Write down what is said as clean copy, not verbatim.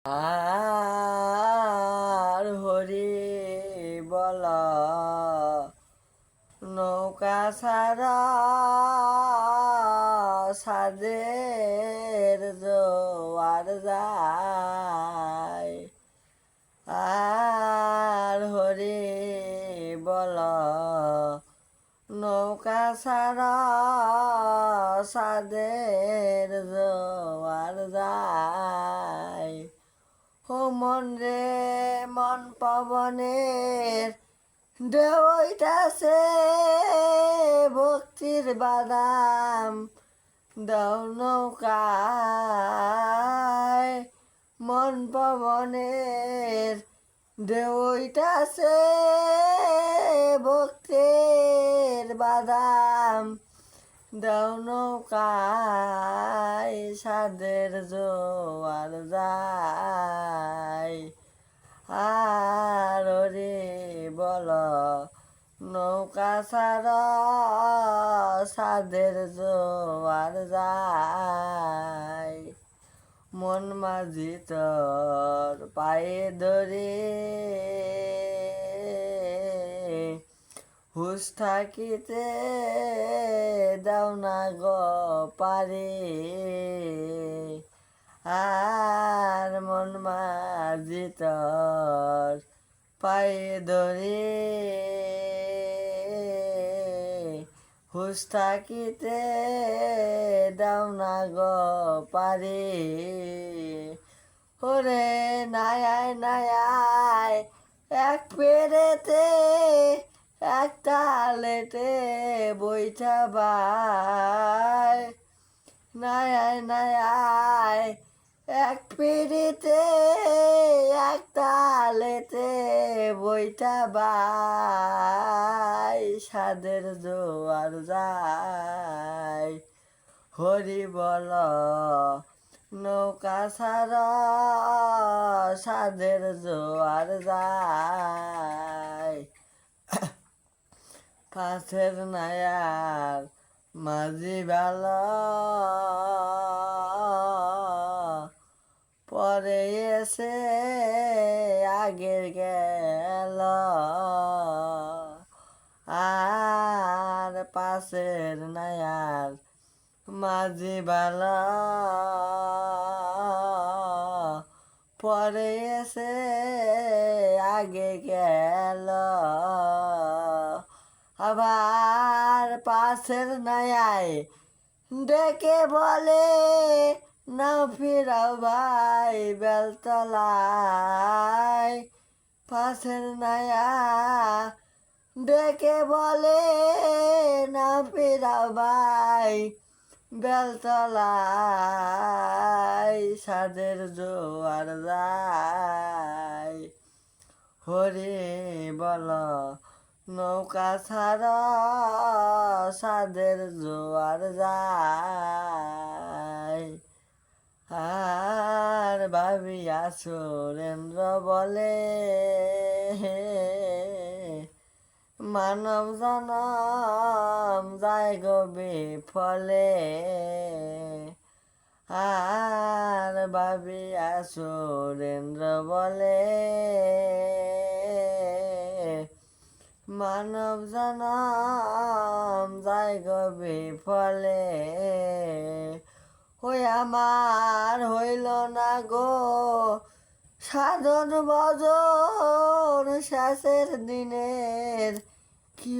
আর হরি বল নৌকা ছাড়া সাদের জোয়ার যায়। আর হরি বল নৌকা ছাড়া সাদের জোয়ার যায়। ও মন রে মন পবনের ঢেউইতাছে ভক্তির বাদাম দাও নৌকায়। মন পবনের ঢেউইতাছে ভক্তির বাদাম দাও নৌকায় সাদের জোয়ার যায়। আর রে বল নৌকা ছাড়া সাদের জোয়ার যায়। মন মাঝি তোর পায়ে ধরে হুশ থাকিতে দাও না গো পারে। আর মন মাঝি তোর পায়ে ধরে হুশ থাকিতে দাও না গো পারে। ওরে নায়ায় নায়ায় এক পেরেতে একটা লেটে বইটা বাই। নায়ায় নায়ায় এক পিড়িতে একটা লেতে বইটা বাই সাদের জোয়ার যায়। হরি বল নৌকা ছাড়া সাদের জোয়ার যায়। পাশের নায়ার মাঝি ভালো পরে এসে আগের গেল। আর পাশের নায়ার মাঝি ভালো পরে এসে আগে গেল। আবার পাশের নায়ায় ডেকে বলে না ফিরাও ভাই বেলতলায়। পাশের নায়া ডেকে বলে না ফিরাও ভাই বেলতলায় সাদের জোয়ার যায়। হরি বল নৌকা ছাড়া সাদের জোয়ার যায়। আর ভাবিয়া সুরেন্দ্র বলে মানব জনম যায় গো বিফলে। আর ভাবিয়া সুরেন্দ্র বলে মানব জনম যায় গো বিফলে। ওই আমার হইল না গো সাধন ভজন শেষের দিনের কি